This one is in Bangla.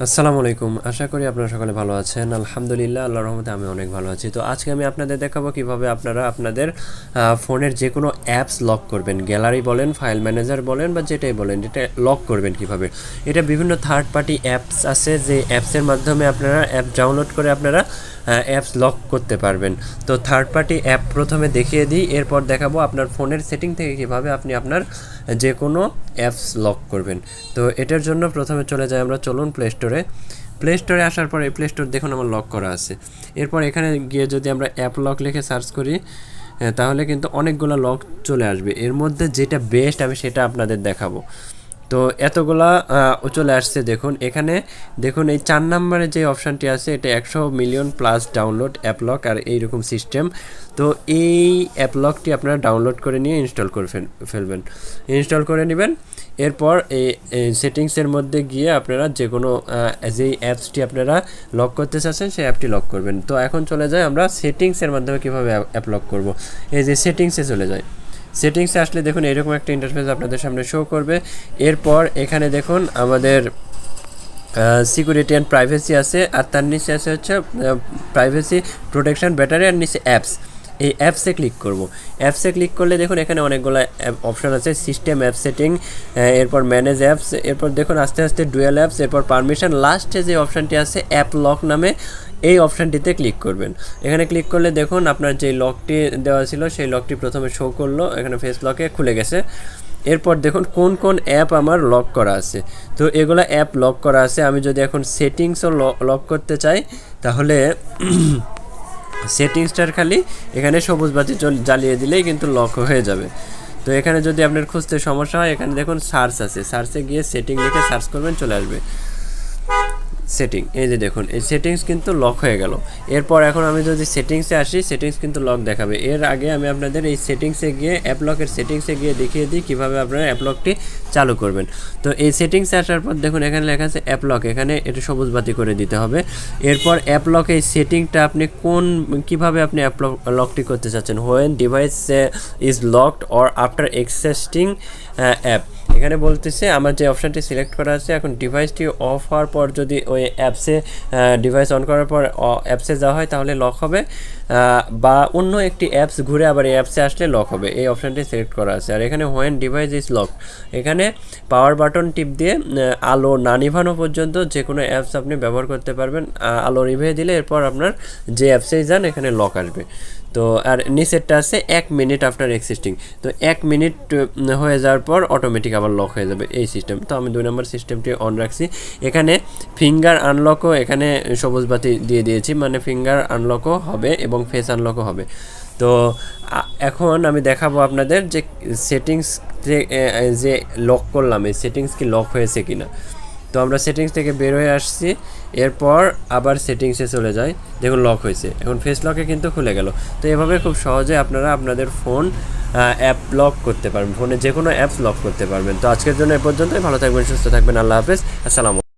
আসসালামু আলাইকুম। আশা করি আপনারা সকলে ভালো আছেন। আলহামদুলিল্লাহ, আল্লাহর রহমতে আমি অনেক ভালো আছি। তো আজকে আমি আপনাদের দেখাবো কিভাবে আপনারা আপনাদের ফোনের যে কোনো অ্যাপস লক করবেন। গ্যালারি বলেন, ফাইল ম্যানেজার বলেন বা যেটাই বলেন, এটা লক করবেন কিভাবে। এটা বিভিন্ন থার্ড পার্টি অ্যাপস আছে, যে অ্যাপসের মাধ্যমে আপনারা অ্যাপ ডাউনলোড করে আপনারা অ্যাপস লক করতে পারবেন। তো থার্ড পার্টি অ্যাপ প্রথমে দেখিয়ে দিই, এরপর দেখাবো আপনার ফোনের সেটিং থেকে কীভাবে আপনি আপনার যে কোনো অ্যাপস লক করবেন। তো এটার জন্য প্রথমে চলে যাই আমরা, চলুন প্লে স্টোরে আসার পরে প্লে স্টোর দেখুন আমার লক করা আছে। এরপর এখানে গিয়ে যদি আমরা অ্যাপ লক লিখে সার্চ করি, তাহলে কিন্তু অনেকগুলো লক চলে আসবে। এর মধ্যে যেটা বেস্ট আমি সেটা আপনাদের দেখাবো। তো এতগুলা চলে আসছে, দেখুন এখানে দেখুন এই 4 নম্বরে যে অপশানটি আছে, এটা 100 million plus download app lock আর এইরকম সিস্টেম। তো এই অ্যাপ লকটি আপনারা ডাউনলোড করে নিয়ে ইনস্টল করে ফেলবেন, ইনস্টল করে নেবেন। এরপর এই সেটিংসের মধ্যে গিয়ে আপনারা যে কোনো যেই অ্যাপসটি আপনারা লক করতে চাচ্ছেন সেই অ্যাপটি লক করবেন। তো এখন চলে যাই আমরা সেটিংসের মাধ্যমে কীভাবে অ্যাপ লক করব। এই যে সেটিংসে চলে যায়, সেটিংসে আসলে দেখুন এরকম একটা ইন্টারফেস আপনাদের সামনে শো করবে। এরপর এখানে দেখুন আমাদের সিকিউরিটি অ্যান্ড প্রাইভেসি আছে, আর তার নিচে আছে হচ্ছে প্রাইভেসি প্রোটেকশন ব্যাটারি, আর নিচে অ্যাপস। এই অ্যাপসে ক্লিক করব। অ্যাপসে ক্লিক করলে দেখুন এখানে অনেকগুলো অপশান আছে, সিস্টেম অ্যাপ সেটিং, এরপর ম্যানেজ অ্যাপস, এরপর দেখুন আস্তে আস্তে ডুয়েল অ্যাপস, এরপর পারমিশন, লাস্টে যে অপশানটি আছে অ্যাপ লক নামে, এই অপশানটিতে ক্লিক করবেন। এখানে ক্লিক করলে দেখুন আপনার যে লকটি দেওয়া ছিল সেই লকটি প্রথমে শো করলো, এখানে ফেস লকে খুলে গেছে। এরপর দেখুন কোন কোন অ্যাপ আমার লক করা আছে। তো এগুলো অ্যাপ লক করা আছে। আমি যদি এখন সেটিংসও লক করতে চাই, তাহলে সেটিংসটার খালি এখানে সবুজ বাতি জ্বালিয়ে দিলেই কিন্তু লক হয়ে যাবে। তো এখানে যদি আপনার খুঁজতে সমস্যা হয়, এখানে দেখুন সার্চ আছে, সার্চে গিয়ে সেটিং লিখে সার্চ করবেন, চলে আসবে সেটিং। এই যে দেখুন এই সেটিংস কিন্তু লক হয়ে গেল। এরপর এখন আমি যদি সেটিংসে আসি, সেটিংস কিন্তু লক দেখাবে। এর আগে আমি আপনাদের এই সেটিংসে গিয়ে অ্যাপ লকের সেটিংসে গিয়ে দেখিয়ে দিই কীভাবে আপনারা অ্যাপ লকটি চালু করবেন। তো এই সেটিংসে আসার পর দেখুন এখানে লেখা আছে অ্যাপ লক, এখানে এটা সবুজ বাতি করে দিতে হবে। এরপর অ্যাপ লক এই সেটিংটা আপনি কীভাবে আপনি অ্যাপ লকটি করতে চাচ্ছেন, when device is locked or after existing app. এখানে বলতেছে আমার যে অপশানটি সিলেক্ট করা আছে, এখন ডিভাইসটি অফ হওয়ার পর যদি ওই অ্যাপসে ডিভাইস অন করার পর অ্যাপসে যাওয়া হয় তাহলে লক হবে, বা অন্য একটি অ্যাপস ঘুরে আবার এই অ্যাপসে আসলে লক হবে। এই অপশানটি সিলেক্ট করা আছে। আর এখানে হোয়েন ডিভাইস ইজ লক, এখানে পাওয়ার বাটন টিপ দিয়ে আলো না নিভানো পর্যন্ত যে কোনো অ্যাপস আপনি ব্যবহার করতে পারবেন। আলো নিভিয়ে দিলে এরপর আপনার যে অ্যাপসেই যান এখানে লক আসবে। তো আর নিচেরটা আছে 1 মিনিট আফটার এক্সিস্টিং। তো 1 মিনিট হয়ে যাওয়ার পর অটোমেটিক আবার লক হয়ে যাবে এই সিস্টেম। তো আমি 2 নম্বর সিস্টেমটি অন রাখছি। এখানে ফিঙ্গার আনলকও এখানে সবুজ বাতি দিয়ে দিয়েছি, মানে ফিঙ্গার আনলকও হবে এবং ফেস আনলকও হবে। তো এখন আমি দেখাবো আপনাদের যে সেটিংস যে লক করলাম, এই সেটিংস কি লক হয়েছে কি না। তো আমরা সেটিংস থেকে বের হয়ে আসছি, এরপর আবার সেটিংসে চলে যাই, দেখুন লক হয়েছে, এখন ফেস লকে কিন্তু খুলে গেল। তো এভাবে খুব সহজে আপনারা আপনাদের ফোন অ্যাপ লক করতে পারবেন, ফোনে যে কোনো অ্যাপস লক করতে পারবেন। তো আজকের জন্য এ পর্যন্তই। ভালো থাকবেন, সুস্থ থাকবেন, আল্লাহ হাফেজ, আসসালামু।